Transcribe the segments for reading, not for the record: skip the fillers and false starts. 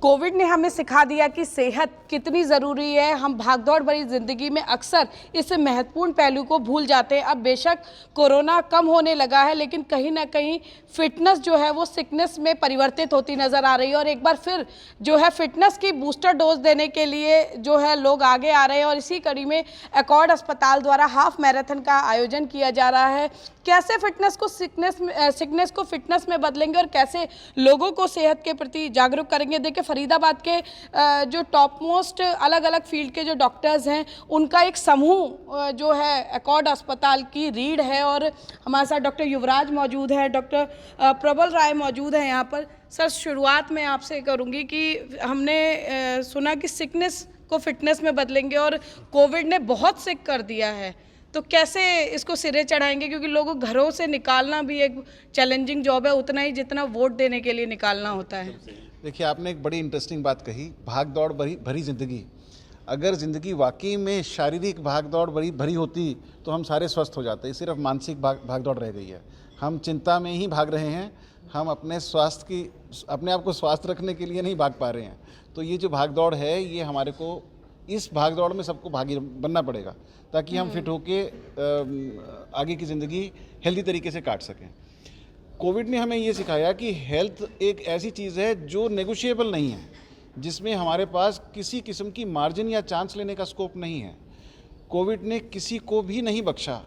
Covid ने हमें सिखा दिया कि सेहत कितनी ज़रूरी है। हम भागदौड़ भरी ज़िंदगी में अक्सर इस महत्वपूर्ण पहलू को भूल जाते हैं। अब बेशक कोरोना कम होने लगा है, लेकिन कहीं ना कहीं फिटनेस जो है वो सिकनेस में परिवर्तित होती नज़र आ रही है। और एक बार फिर जो है फिटनेस की बूस्टर डोज देने के लिए जो है लोग आगे आ रहे हैं। और इसी कड़ी में एकॉर्ड अस्पताल द्वारा हाफ मैराथन का आयोजन किया जा रहा है। कैसे फिटनेस को सिकनेस को फिटनेस में बदलेंगे और कैसे लोगों को सेहत के प्रति जागरूक करेंगे। देखिए, फरीदाबाद के जो टॉप मोस्ट अलग अलग फील्ड के जो डॉक्टर्स हैं, उनका एक समूह जो है एकॉर्ड अस्पताल की रीढ़ है। और हमारे साथ डॉक्टर युवराज मौजूद है, डॉक्टर प्रबल राय मौजूद है यहाँ पर। सर, शुरुआत में आपसे करूँगी कि हमने सुना कि सिकनेस को फिटनेस में बदलेंगे और कोविड ने बहुत सिक कर दिया है, तो कैसे इसको सिरे चढ़ाएंगे? क्योंकि लोगों को घरों से निकालना भी एक चैलेंजिंग जॉब है, उतना ही जितना वोट देने के लिए निकालना होता है। देखिए, आपने एक बड़ी इंटरेस्टिंग बात कही, भाग दौड़ भरी ज़िंदगी। अगर ज़िंदगी वाकई में शारीरिक भाग दौड़ भरी होती तो हम सारे स्वस्थ हो जाते। सिर्फ मानसिक भाग दौड़ रह गई है। हम चिंता में ही भाग रहे हैं। हम अपने आप को स्वस्थ रखने के लिए नहीं भाग पा रहे हैं। तो ये जो भाग दौड़ है, ये हमारे को इस भाग दौड़ में सबको भागी बनना पड़ेगा, ताकि हम फिट होके आगे की ज़िंदगी हेल्दी तरीके से काट सकें। कोविड ने हमें ये सिखाया कि हेल्थ एक ऐसी चीज़ है जो नेगोशिएबल नहीं है, जिसमें हमारे पास किसी किस्म की मार्जिन या चांस लेने का स्कोप नहीं है। कोविड ने किसी को भी नहीं बख्शा,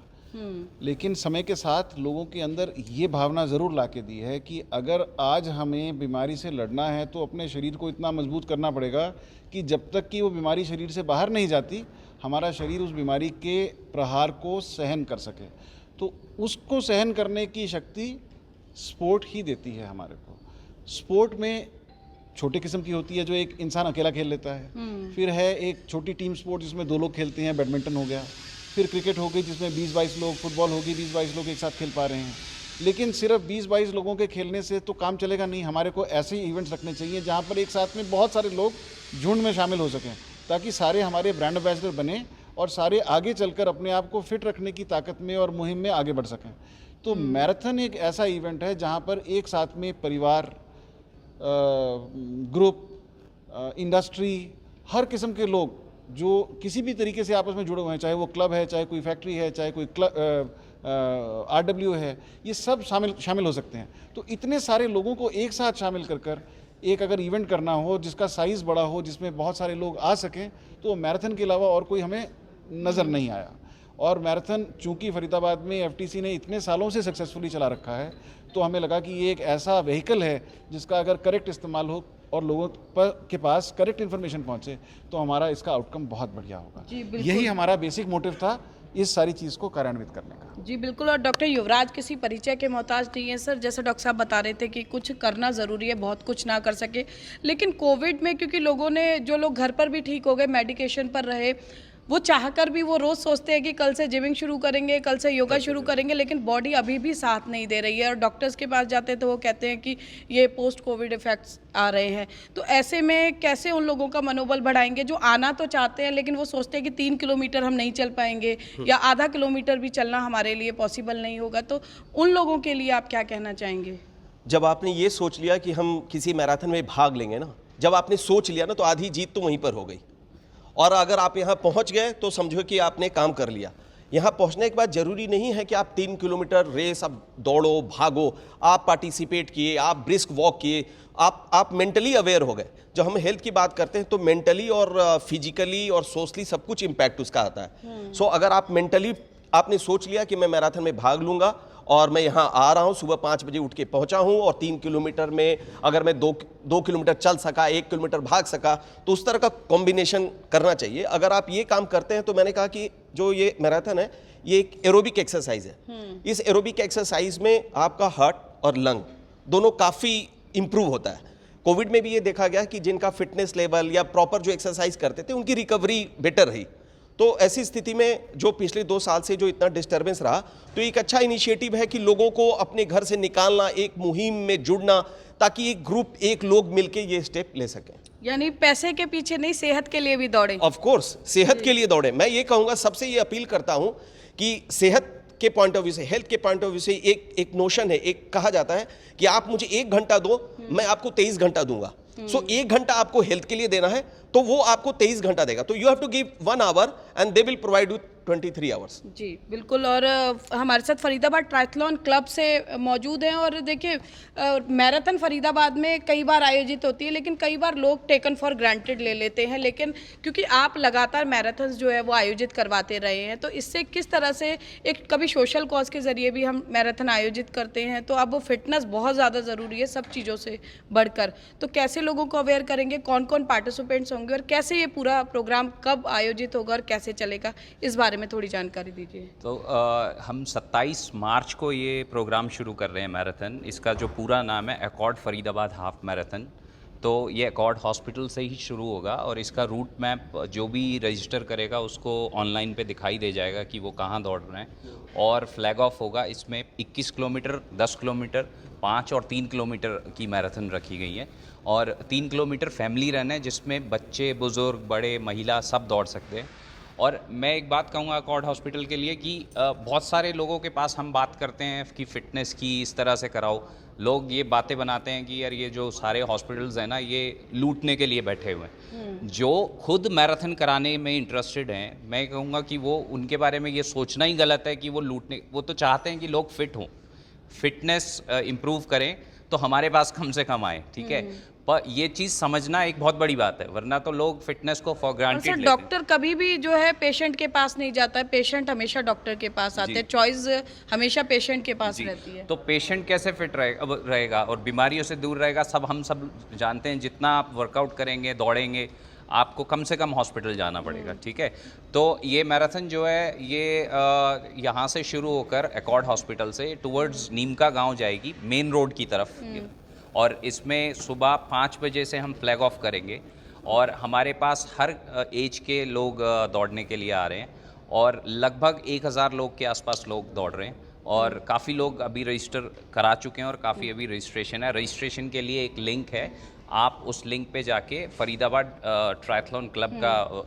लेकिन समय के साथ लोगों के अंदर ये भावना ज़रूर ला के दी है कि अगर आज हमें बीमारी से लड़ना है तो अपने शरीर को इतना मजबूत करना पड़ेगा कि जब तक कि वो बीमारी शरीर से बाहर नहीं जाती, हमारा शरीर उस बीमारी के प्रहार को सहन कर सके। तो उसको सहन करने की शक्ति स्पोर्ट ही देती है हमारे को। स्पोर्ट में छोटे किस्म की होती है जो एक इंसान अकेला खेल लेता है, फिर है एक छोटी टीम स्पोर्ट जिसमें 2 लोग खेलते हैं, बैडमिंटन हो गया, फिर क्रिकेट हो गई जिसमें 20-22 लोग, फुटबॉल होगी 20-22 लोग एक साथ खेल पा रहे हैं। लेकिन सिर्फ 20-22 लोगों के खेलने से तो काम चलेगा नहीं। हमारे को ऐसे इवेंट्स रखने चाहिए जहाँ पर एक साथ में बहुत सारे लोग झुंड में शामिल हो सकें, ताकि सारे हमारे ब्रांड एम्बेसडर बने और सारे आगे चलकर अपने आप को फिट रखने की ताकत में और मुहिम में आगे बढ़ सकें। तो मैराथन एक ऐसा इवेंट है जहाँ पर एक साथ में परिवार, ग्रुप, इंडस्ट्री, हर किस्म के लोग जो किसी भी तरीके से आपस में जुड़े हुए हैं, चाहे वो क्लब है, चाहे कोई फैक्ट्री है, चाहे कोई RW है, ये सब शामिल हो सकते हैं। तो इतने सारे लोगों को एक साथ शामिल कर एक अगर इवेंट करना हो जिसका साइज़ बड़ा हो, जिसमें बहुत सारे लोग आ सकें, तो मैराथन के अलावा और कोई हमें नज़र नहीं आया। और मैराथन चूंकि फरीदाबाद में FTC ने इतने सालों से सक्सेसफुली चला रखा है, तो हमें लगा कि ये एक ऐसा व्हीकल है जिसका अगर करेक्ट इस्तेमाल हो और लोगों के पास करेक्ट इन्फॉर्मेशन पहुंचे, तो हमारा इसका आउटकम बहुत बढ़िया होगा। यही हमारा बेसिक मोटिव था इस सारी चीज़ को कार्यान्वित करने का। जी बिल्कुल। और डॉक्टर युवराज किसी परिचय के मोहताज नहीं है सर। जैसे डॉक्टर साहब बता रहे थे कि कुछ करना ज़रूरी है, बहुत कुछ ना कर सके, लेकिन कोविड में क्योंकि लोगों ने, जो लोग घर पर भी ठीक हो गए, मेडिकेशन पर रहे, वो चाहकर भी वो रोज़ सोचते हैं कि कल से जिमिंग शुरू करेंगे, कल से योगा शुरू करेंगे, लेकिन बॉडी अभी भी साथ नहीं दे रही है। और डॉक्टर्स के पास जाते हैं तो वो कहते हैं कि ये पोस्ट कोविड इफेक्ट्स आ रहे हैं। तो ऐसे में कैसे उन लोगों का मनोबल बढ़ाएंगे जो आना तो चाहते हैं, लेकिन वो सोचते हैं कि 3 किलोमीटर हम नहीं चल पाएंगे या आधा किलोमीटर भी चलना हमारे लिए पॉसिबल नहीं होगा। तो उन लोगों के लिए आप क्या कहना चाहेंगे? जब आपने ये सोच लिया कि हम किसी मैराथन में भाग लेंगे ना, जब आपने सोच लिया ना, तो आधी जीत तो वहीं पर हो गई। और अगर आप यहाँ पहुँच गए तो समझो कि आपने काम कर लिया। यहाँ पहुँचने के बाद ज़रूरी नहीं है कि आप 3 किलोमीटर रेस अब दौड़ो, भागो। आप पार्टिसिपेट किए, आप ब्रिस्क वॉक किए, आप मेंटली अवेयर हो गए। जब हम हेल्थ की बात करते हैं तो मेंटली और फिजिकली और सोशली सब कुछ इम्पैक्ट उसका आता है। सो अगर आप मेंटली आपने सोच लिया कि मैं मैराथन में भाग लूँगा और मैं यहाँ आ रहा हूँ, सुबह 5 बजे उठ के पहुँचा हूँ और 3 किलोमीटर में अगर मैं 2 किलोमीटर चल सका, 1 किलोमीटर भाग सका, तो उस तरह का कॉम्बिनेशन करना चाहिए। अगर आप ये काम करते हैं तो मैंने कहा कि जो ये मैराथन है ये एक एरोबिक एक्सरसाइज है। इस एरोबिक एक्सरसाइज में आपका हार्ट और लंग दोनों काफ़ी इम्प्रूव होता है। कोविड में भी ये देखा गया कि जिनका फिटनेस लेवल या प्रॉपर जो एक्सरसाइज करते थे उनकी रिकवरी बेटर रही। तो ऐसी स्थिति में जो पिछले 2 साल से जो इतना डिस्टर्बेंस रहा, तो एक अच्छा इनिशिएटिव है कि लोगों को अपने घर से निकालना, एक मुहिम में जुड़ना, ताकि एक ग्रुप, एक लोग मिलके ये स्टेप ले सकें। यानी पैसे के पीछे नहीं, सेहत के लिए भी दौड़े। ऑफ कोर्स सेहत के लिए दौड़े। मैं ये कहूँगा, सबसे ये अपील करता हूँ कि सेहत के पॉइंट ऑफ व्यू से, हेल्थ के पॉइंट ऑफ व्यू से एक नोशन है, एक कहा जाता है कि आप मुझे 1 घंटा दो, मैं आपको 23 घंटा दूंगा। सो 1 घंटा आपको हेल्थ के लिए देना है तो वो आपको 23 घंटा देगा। तो you have to give 1 hour and they will provide you 23 hours. जी बिल्कुल। और हमारे साथ फरीदाबाद ट्रायथलॉन क्लब से मौजूद हैं। और देखिए मैराथन फरीदाबाद में कई बार आयोजित होती है, लेकिन कई बार लोग टेकन फॉर ग्रांटेड ले लेते हैं। लेकिन क्योंकि आप लगातार मैराथन जो है वो आयोजित करवाते रहे हैं, तो इससे किस तरह से एक कभी सोशल कॉज के ज़रिए भी हम मैराथन आयोजित करते हैं, तो अब फिटनेस बहुत ज़्यादा ज़रूरी है सब चीज़ों से बढ़कर। तो कैसे लोगों को अवेयर करेंगे, कौन कौन पार्टिसिपेंट्स होंगे और कैसे ये पूरा प्रोग्राम कब आयोजित होगा और कैसे चलेगा, इस बारे में थोड़ी जानकारी दीजिए। तो हम 27 मार्च को ये प्रोग्राम शुरू कर रहे हैं मैराथन। इसका जो पूरा नाम है एकॉर्ड फरीदाबाद हाफ मैराथन। तो ये एकॉर्ड हॉस्पिटल से ही शुरू होगा और इसका रूट मैप जो भी रजिस्टर करेगा उसको ऑनलाइन पे दिखाई दे जाएगा कि वो कहाँ दौड़ रहे हैं। और फ्लैग ऑफ होगा। इसमें 21 किलोमीटर, 10 किलोमीटर, 5 और 3 किलोमीटर की मैराथन रखी गई है। और 3 किलोमीटर फैमिली रन है जिसमें बच्चे, बुज़ुर्ग, बड़े, महिला सब दौड़ सकते हैं। और मैं एक बात कहूँगा एकॉर्ड हॉस्पिटल के लिए कि बहुत सारे लोगों के पास हम बात करते हैं कि फ़िटनेस की इस तरह से कराओ। लोग ये बातें बनाते हैं कि यार ये जो सारे हॉस्पिटल्स हैं ना, ये लूटने के लिए बैठे हुए हैं। जो खुद मैराथन कराने में इंटरेस्टेड हैं, मैं कहूँगा कि वो उनके बारे में ये सोचना ही गलत है कि वो लूटने, वो तो चाहते हैं कि लोग फिट हों, फिटनेस इम्प्रूव करें तो हमारे पास कम से कम आए, ठीक है। पर ये चीज़ समझना एक बहुत बड़ी बात है, वरना तो लोग फिटनेस को फॉर ग्रांटेड लेते हैं। डॉक्टर कभी भी जो है पेशेंट के पास नहीं जाता है, पेशेंट हमेशा डॉक्टर के पास आते हैं, चॉइस हमेशा पेशेंट के पास रहती है। तो पेशेंट कैसे फिट रहेगा और बीमारियों से दूर रहेगा, हम सब जानते हैं। जितना आप वर्कआउट करेंगे, दौड़ेंगे, आपको कम से कम हॉस्पिटल जाना पड़ेगा, ठीक है। तो ये मैराथन जो है ये यहाँ से शुरू होकर एकॉर्ड हॉस्पिटल से टुवर्ड्स नीमका गांव जाएगी, मेन रोड की तरफ। और इसमें सुबह 5 बजे से हम फ्लैग ऑफ करेंगे और हमारे पास हर एज के लोग दौड़ने के लिए आ रहे हैं और लगभग 1000 लोग के आसपास लोग दौड़ रहे हैं। और काफ़ी लोग अभी रजिस्टर करा चुके हैं और काफ़ी अभी रजिस्ट्रेशन है। रजिस्ट्रेशन के लिए एक लिंक है, आप उस लिंक पे जाके फरीदाबाद ट्रायथलॉन क्लब का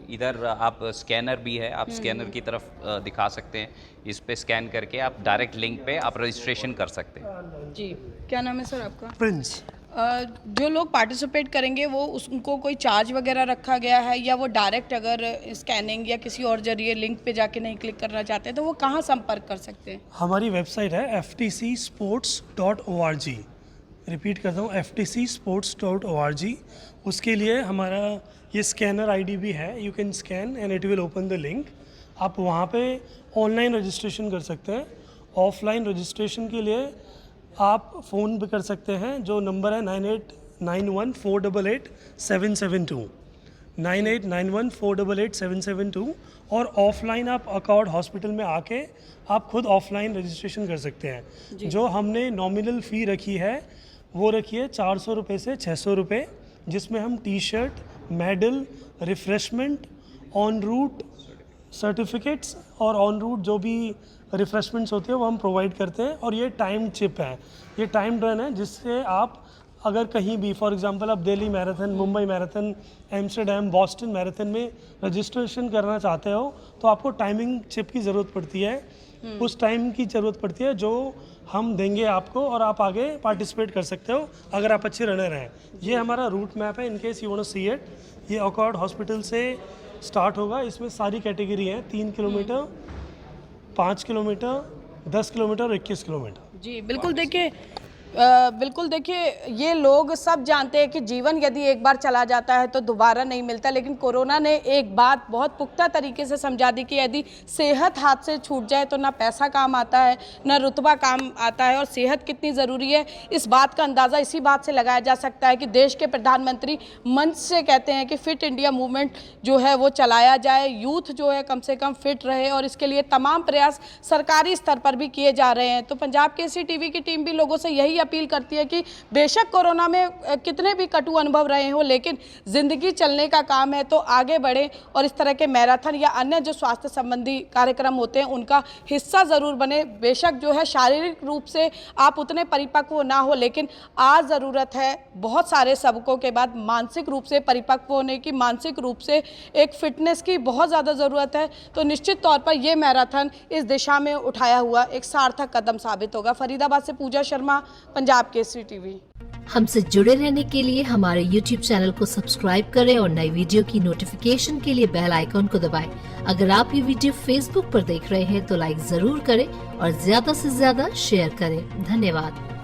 इधर आप स्कैनर भी है, आप स्कैनर की तरफ दिखा सकते हैं। इस पे स्कैन करके आप डायरेक्ट लिंक पे आप रजिस्ट्रेशन कर सकते हैं। जी क्या नाम है सर आपका? प्रिंस। जो लोग पार्टिसिपेट करेंगे वो उनको कोई चार्ज वगैरह रखा गया है, या वो डायरेक्ट अगर स्कैनिंग या किसी और जरिए लिंक पे जाके नहीं क्लिक करना चाहते तो वो कहाँ संपर्क कर सकते हैं? हमारी वेबसाइट है ftcsports.org। रिपीट करता हूँ, ftcsports.org। उसके लिए हमारा ये स्कैनर आईडी भी है, you can scan and it will open the link. आप वहाँ पे ऑनलाइन रजिस्ट्रेशन कर सकते हैं। ऑफलाइन रजिस्ट्रेशन के लिए आप फ़ोन भी कर सकते हैं, जो नंबर है 9891488772, 9891488772। और ऑफलाइन आप एकॉर्ड हॉस्पिटल में आके आप खुद ऑफलाइन रजिस्ट्रेशन कर सकते हैं। जो हमने नॉमिनल फ़ी रखी है वो रखी है 400 रुपये से 600 रुपये, जिसमें हम T shirt, medal, refreshment, on route certificates और ऑन रूट जो भी रिफ़्रेशमेंट्स होती है वो हम प्रोवाइड करते हैं। और ये टाइम चिप है, ये टाइम रन है, जिससे आप अगर कहीं भी फॉर एग्जांपल आप Delhi marathon, Mumbai marathon, Amsterdam, Boston marathon में रजिस्ट्रेशन करना चाहते हो तो आपको टाइमिंग चिप की ज़रूरत पड़ती है। उस टाइम की ज़रूरत पड़ती है जो हम देंगे आपको और आप आगे पार्टिसिपेट कर सकते हो अगर आप अच्छे रनर हैं। ये हमारा रूट मैप है, in case you want to see it. ये एकॉर्ड हॉस्पिटल से स्टार्ट होगा। इसमें सारी कैटेगरी हैं, 3 किलोमीटर, 5 किलोमीटर, 10 किलोमीटर और 21 किलोमीटर। जी बिल्कुल। देखिए ये लोग सब जानते हैं कि जीवन यदि एक बार चला जाता है तो दोबारा नहीं मिलता, लेकिन कोरोना ने एक बात बहुत पुख्ता तरीके से समझा दी कि यदि सेहत हाथ से छूट जाए तो ना पैसा काम आता है, ना रुतबा काम आता है। और सेहत कितनी ज़रूरी है इस बात का अंदाज़ा इसी बात से लगाया जा सकता है कि देश के प्रधानमंत्री मंच से कहते हैं कि फिट इंडिया मूवमेंट जो है वो चलाया जाए, यूथ जो है कम से कम फिट रहे, और इसके लिए तमाम प्रयास सरकारी स्तर पर भी किए जा रहे हैं। तो पंजाब केसरी टीवी की टीम भी लोगों से यही अपील करती है कि बेशक कोरोना में कितने भी कटु अनुभव रहे हो, लेकिन ज़िंदगी चलने का काम है तो आगे बढ़े और इस तरह के मैराथन या अन्य जो स्वास्थ्य संबंधी कार्यक्रम होते हैं उनका हिस्सा ज़रूर बने। बेशक जो है शारीरिक रूप से आप उतने परिपक्व ना हो, लेकिन आज ज़रूरत है बहुत सारे सबकों के बाद मानसिक रूप से परिपक्व होने की, मानसिक रूप से एक फिटनेस की बहुत ज़्यादा ज़रूरत है। तो निश्चित तौर पर यह मैराथन इस दिशा में उठाया हुआ एक सार्थक कदम साबित होगा। फरीदाबाद से पूजा शर्मा, पंजाब केसरी टीवी। हमसे जुड़े रहने के लिए हमारे YouTube चैनल को सब्सक्राइब करें और नई वीडियो की नोटिफिकेशन के लिए बेल आइकॉन को दबाएं। अगर आप ये वीडियो Facebook पर देख रहे हैं तो लाइक जरूर करें और ज्यादा से ज्यादा शेयर करें। धन्यवाद।